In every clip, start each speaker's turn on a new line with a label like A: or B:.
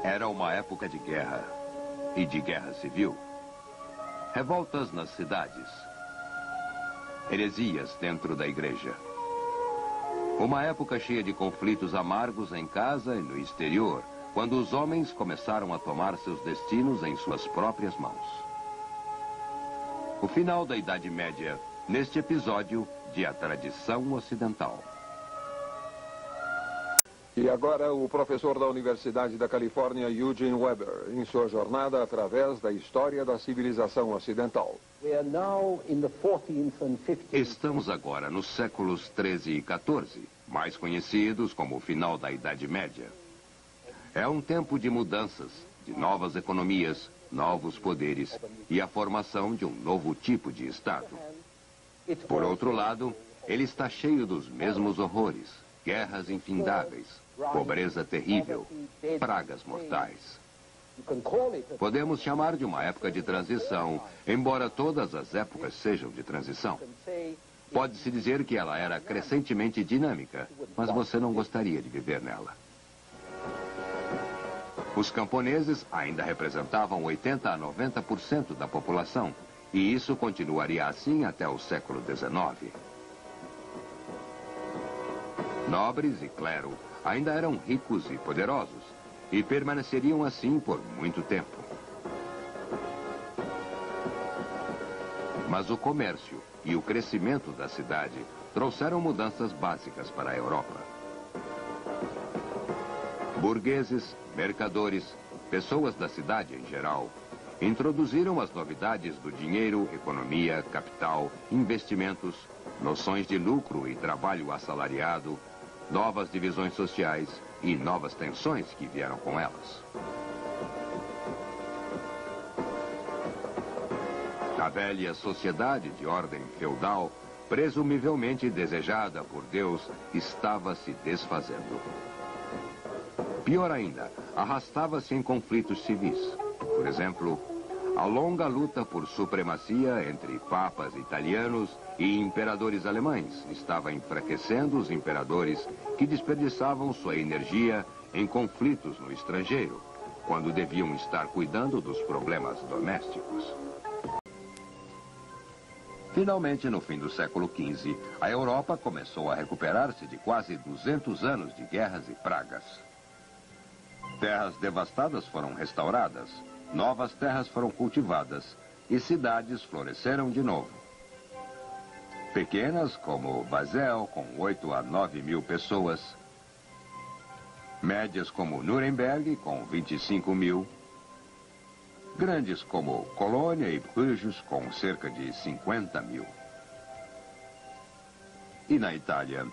A: Era uma época de guerra e de guerra civil. Revoltas nas cidades. Heresias dentro da igreja. Uma época cheia de conflitos amargos em casa e no exterior, quando os homens começaram a tomar seus destinos em suas próprias mãos. O final da Idade Média, neste episódio de A Tradição Ocidental.
B: E agora o professor da Universidade da Califórnia, Eugene Weber, em sua jornada através da história da civilização ocidental.
A: Estamos agora nos séculos 13 e 14, mais conhecidos como o final da Idade Média. É um tempo de mudanças, de novas economias, novos poderes e a formação de um novo tipo de Estado. Por outro lado, ele está cheio dos mesmos horrores, guerras infindáveis, pobreza terrível, pragas mortais. Podemos chamar de uma época de transição, embora todas as épocas sejam de transição. Pode-se dizer que ela era crescentemente dinâmica, mas você não gostaria de viver nela. Os camponeses ainda representavam 80 a 90% da população, e isso continuaria assim até o século XIX. Nobres e clero ainda eram ricos e poderosos, e permaneceriam assim por muito tempo. Mas o comércio e o crescimento da cidade trouxeram mudanças básicas para a Europa. Burgueses, mercadores, pessoas da cidade em geral, introduziram as novidades do dinheiro, economia, capital, investimentos, noções de lucro e trabalho assalariado, novas divisões sociais e novas tensões que vieram com elas. A velha sociedade de ordem feudal, presumivelmente desejada por Deus, estava se desfazendo. Pior ainda, arrastava-se em conflitos civis. Por exemplo, a longa luta por supremacia entre papas italianos e imperadores alemães estava enfraquecendo os imperadores que desperdiçavam sua energia em conflitos no estrangeiro, quando deviam estar cuidando dos problemas domésticos. Finalmente, no fim do século XV, a Europa começou a recuperar-se de quase 200 anos de guerras e pragas. Terras devastadas foram restauradas, novas terras foram cultivadas e cidades floresceram de novo. Pequenas, como Basel, com 8 a 9 mil pessoas. Médias, como Nuremberg, com 25 mil. Grandes, como Colônia e Bruges, com cerca de 50 mil. E na Itália,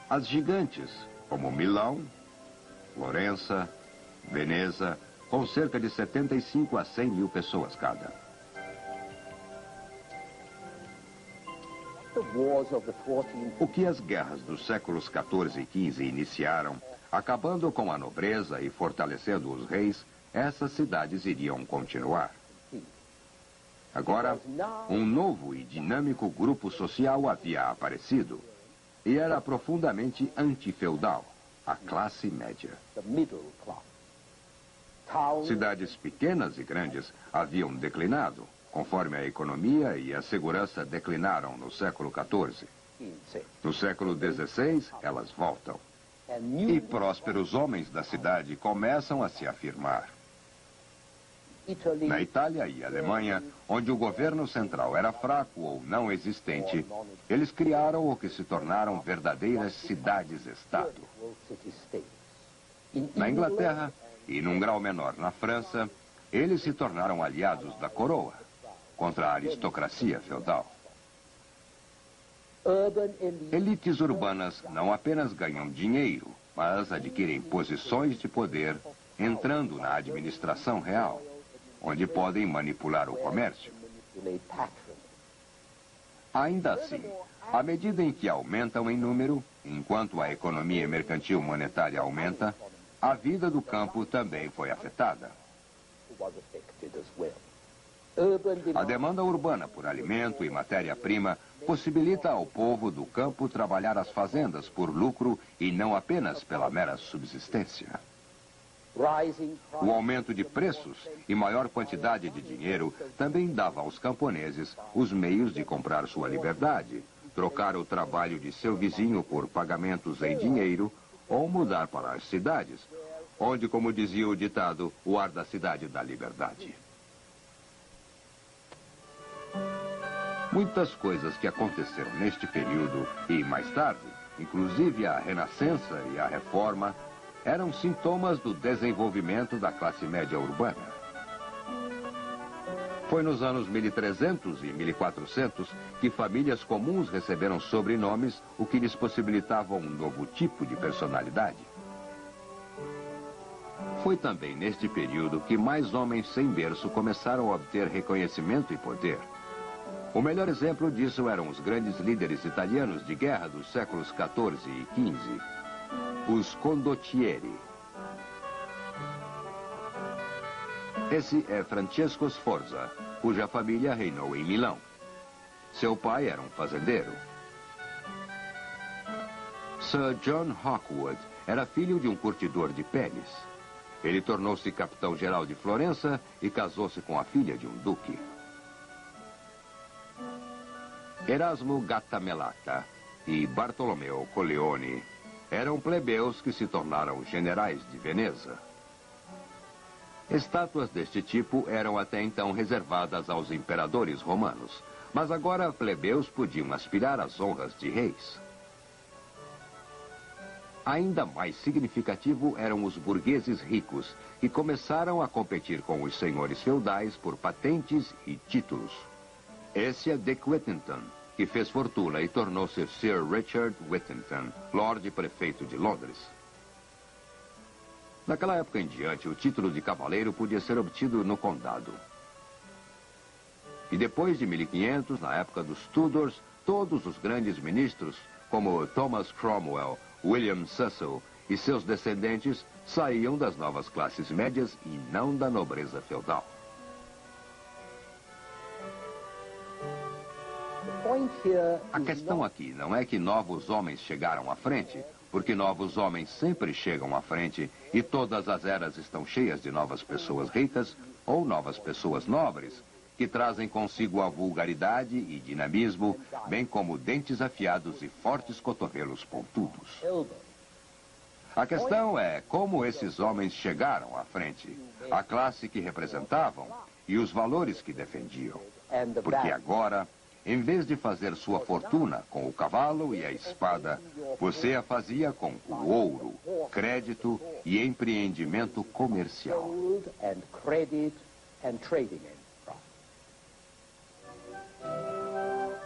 A: as gigantes, como Milão, Florença, Veneza, com cerca de 75 a 100 mil pessoas cada. O que as guerras dos séculos 14 e XV iniciaram, acabando com a nobreza e fortalecendo os reis, essas cidades iriam continuar. Agora, um novo e dinâmico grupo social havia aparecido, e era profundamente antifeudal, a classe média. Cidades pequenas e grandes haviam declinado, conforme a economia e a segurança declinaram no século XIV. No século XVI, elas voltam. E prósperos homens da cidade começam a se afirmar. Na Itália e Alemanha, onde o governo central era fraco ou não existente, eles criaram o que se tornaram verdadeiras cidades-estado. Na Inglaterra, e num grau menor na França, eles se tornaram aliados da coroa, contra a aristocracia feudal. Elites urbanas não apenas ganham dinheiro, mas adquirem posições de poder, entrando na administração real, onde podem manipular o comércio. Ainda assim, à medida em que aumentam em número, enquanto a economia mercantil monetária aumenta, a vida do campo também foi afetada. A demanda urbana por alimento e matéria-prima possibilita ao povo do campo trabalhar as fazendas por lucro e não apenas pela mera subsistência. O aumento de preços e maior quantidade de dinheiro também dava aos camponeses os meios de comprar sua liberdade, trocar o trabalho de seu vizinho por pagamentos em dinheiro ou mudar para as cidades, onde, como dizia o ditado, o ar da cidade dá liberdade. Muitas coisas que aconteceram neste período e mais tarde, inclusive a Renascença e a Reforma, eram sintomas do desenvolvimento da classe média urbana. Foi nos anos 1300 e 1400 que famílias comuns receberam sobrenomes, o que lhes possibilitava um novo tipo de personalidade. Foi também neste período que mais homens sem berço começaram a obter reconhecimento e poder. O melhor exemplo disso eram os grandes líderes italianos de guerra dos séculos XIV e XV, os condottieri. Esse é Francesco Sforza, cuja família reinou em Milão. Seu pai era um fazendeiro. Sir John Hawkwood era filho de um curtidor de peles. Ele tornou-se capitão-geral de Florença e casou-se com a filha de um duque. Erasmo Gattamelata e Bartolomeo Colleoni eram plebeus que se tornaram generais de Veneza. Estátuas deste tipo eram até então reservadas aos imperadores romanos, mas agora plebeus podiam aspirar às honras de reis. Ainda mais significativo eram os burgueses ricos, que começaram a competir com os senhores feudais por patentes e títulos. Esse é Dick Whittington, que fez fortuna e tornou-se Sir Richard Whittington, Lorde Prefeito de Londres. Naquela época em diante, o título de cavaleiro podia ser obtido no condado. E depois de 1500, na época dos Tudors, todos os grandes ministros, como Thomas Cromwell, William Cecil e seus descendentes, saíam das novas classes médias e não da nobreza feudal. A questão aqui não é que novos homens chegaram à frente, porque novos homens sempre chegam à frente e todas as eras estão cheias de novas pessoas ricas ou novas pessoas nobres, que trazem consigo a vulgaridade e dinamismo, bem como dentes afiados e fortes cotovelos pontudos. A questão é como esses homens chegaram à frente, a classe que representavam e os valores que defendiam. Porque agora, em vez de fazer sua fortuna com o cavalo e a espada, você a fazia com o ouro, crédito e empreendimento comercial.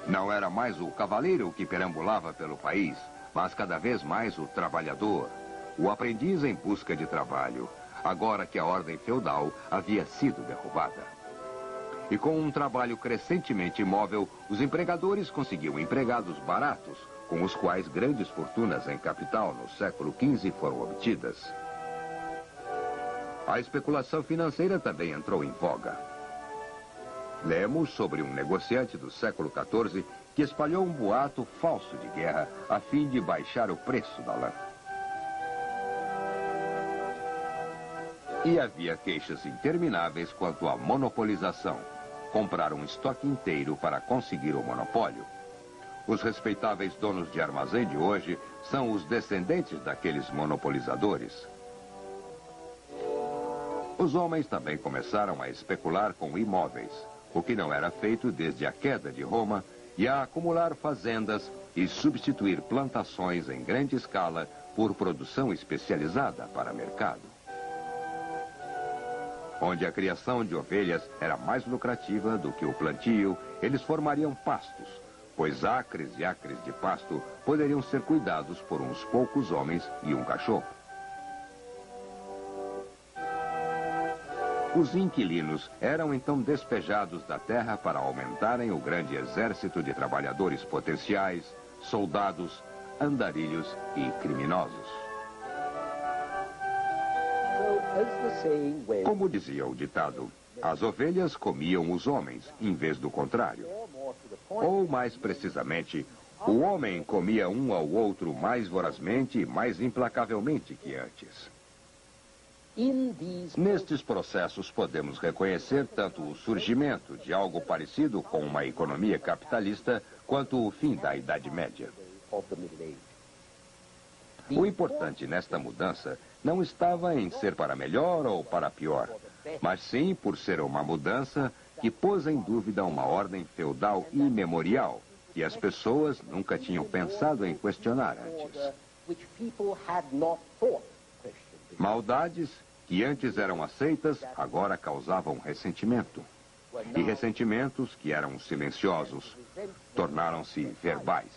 A: Não era mais o cavaleiro que perambulava pelo país, mas cada vez mais o trabalhador, o aprendiz em busca de trabalho, agora que a ordem feudal havia sido derrubada. E com um trabalho crescentemente imóvel, os empregadores conseguiam empregados baratos, com os quais grandes fortunas em capital no século XV foram obtidas. A especulação financeira também entrou em voga. Lemos sobre um negociante do século XIV que espalhou um boato falso de guerra a fim de baixar o preço da lã. E havia queixas intermináveis quanto à monopolização. Comprar um estoque inteiro para conseguir o monopólio. Os respeitáveis donos de armazém de hoje são os descendentes daqueles monopolizadores. Os homens também começaram a especular com imóveis, o que não era feito desde a queda de Roma, e a acumular fazendas e substituir plantações em grande escala por produção especializada para mercado. Onde a criação de ovelhas era mais lucrativa do que o plantio, eles formariam pastos, pois acres e acres de pasto poderiam ser cuidados por uns poucos homens e um cachorro. Os inquilinos eram então despejados da terra para aumentarem o grande exército de trabalhadores potenciais, soldados, andarilhos e criminosos. Como dizia o ditado, as ovelhas comiam os homens, em vez do contrário. Ou, mais precisamente, o homem comia um ao outro mais vorazmente e mais implacavelmente que antes. Nestes processos podemos reconhecer tanto o surgimento de algo parecido com uma economia capitalista, quanto o fim da Idade Média. O importante nesta mudança não estava em ser para melhor ou para pior, mas sim por ser uma mudança que pôs em dúvida uma ordem feudal imemorial, que as pessoas nunca tinham pensado em questionar antes. Maldades que antes eram aceitas, agora causavam ressentimento. E ressentimentos que eram silenciosos, tornaram-se verbais.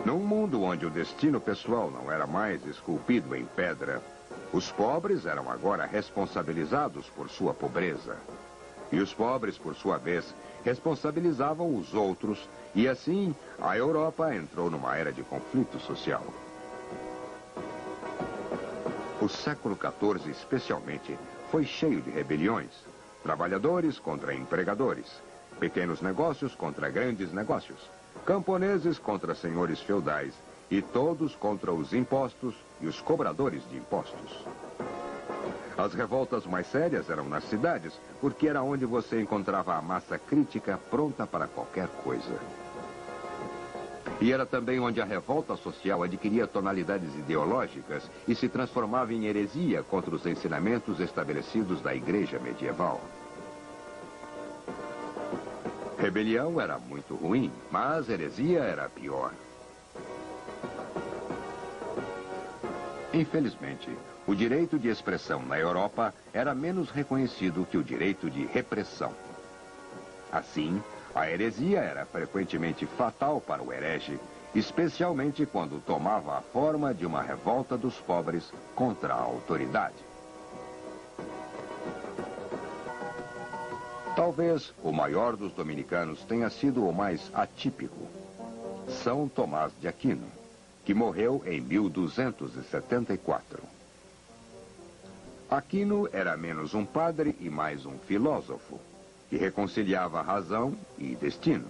A: Num mundo onde o destino pessoal não era mais esculpido em pedra, os pobres eram agora responsabilizados por sua pobreza. E os pobres, por sua vez, responsabilizavam os outros, e assim a Europa entrou numa era de conflito social. O século XIV, especialmente, foi cheio de rebeliões. Trabalhadores contra empregadores, pequenos negócios contra grandes negócios, camponeses contra senhores feudais e todos contra os impostos e os cobradores de impostos. As revoltas mais sérias eram nas cidades, porque era onde você encontrava a massa crítica pronta para qualquer coisa. E era também onde a revolta social adquiria tonalidades ideológicas e se transformava em heresia contra os ensinamentos estabelecidos da Igreja medieval. Rebelião era muito ruim, mas heresia era pior. Infelizmente, o direito de expressão na Europa era menos reconhecido que o direito de repressão. Assim, a heresia era frequentemente fatal para o herege, especialmente quando tomava a forma de uma revolta dos pobres contra a autoridade. Talvez o maior dos dominicanos tenha sido o mais atípico, São Tomás de Aquino, que morreu em 1274. Aquino era menos um padre e mais um filósofo, que reconciliava razão e destino.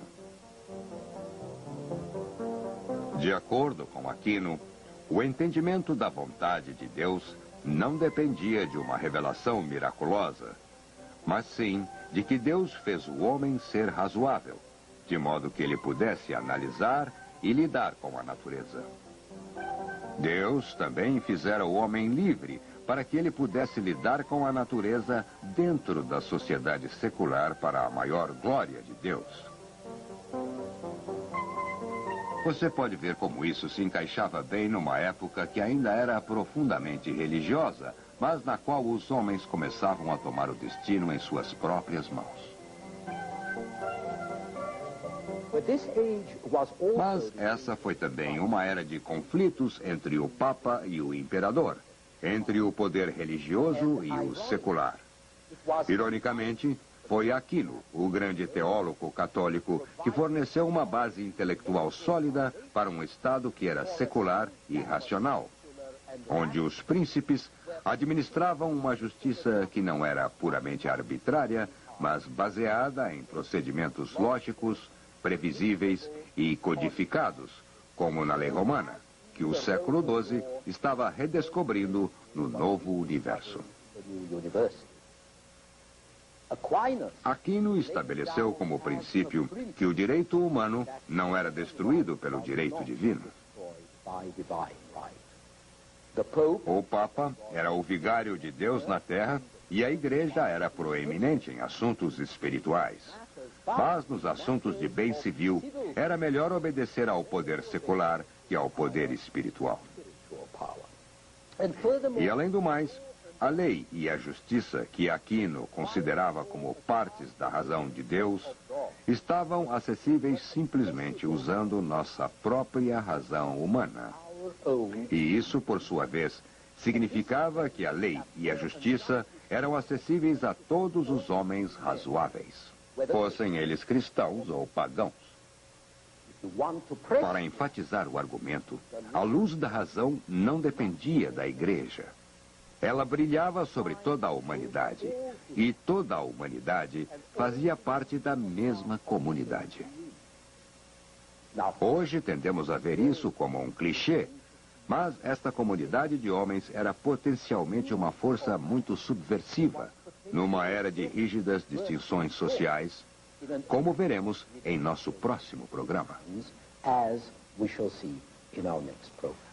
A: De acordo com Aquino, o entendimento da vontade de Deus não dependia de uma revelação miraculosa, mas sim de que Deus fez o homem ser razoável, de modo que ele pudesse analisar e lidar com a natureza. Deus também fizera o homem livre para que ele pudesse lidar com a natureza dentro da sociedade secular para a maior glória de Deus. Você pode ver como isso se encaixava bem numa época que ainda era profundamente religiosa, mas na qual os homens começavam a tomar o destino em suas próprias mãos. Mas essa foi também uma era de conflitos entre o Papa e o Imperador, entre o poder religioso e o secular. Ironicamente, foi Aquino, o grande teólogo católico, que forneceu uma base intelectual sólida para um Estado que era secular e racional, onde os príncipes administravam uma justiça que não era puramente arbitrária, mas baseada em procedimentos lógicos, previsíveis e codificados, como na lei romana, que o século XII estava redescobrindo no novo universo. Aquino estabeleceu como princípio que o direito humano não era destruído pelo direito divino. O Papa era o vigário de Deus na Terra e a Igreja era proeminente em assuntos espirituais. Mas nos assuntos de bem civil, era melhor obedecer ao poder secular que ao poder espiritual. E além do mais, a lei e a justiça, que Aquino considerava como partes da razão de Deus, estavam acessíveis simplesmente usando nossa própria razão humana. E isso, por sua vez, significava que a lei e a justiça eram acessíveis a todos os homens razoáveis, fossem eles cristãos ou pagãos. Para enfatizar o argumento, a luz da razão não dependia da Igreja. Ela brilhava sobre toda a humanidade, e toda a humanidade fazia parte da mesma comunidade. Hoje tendemos a ver isso como um clichê, Mas esta comunidade de homens era potencialmente uma força muito subversiva, numa era de rígidas distinções sociais, como veremos em nosso próximo programa.
C: As we shall see in our next program.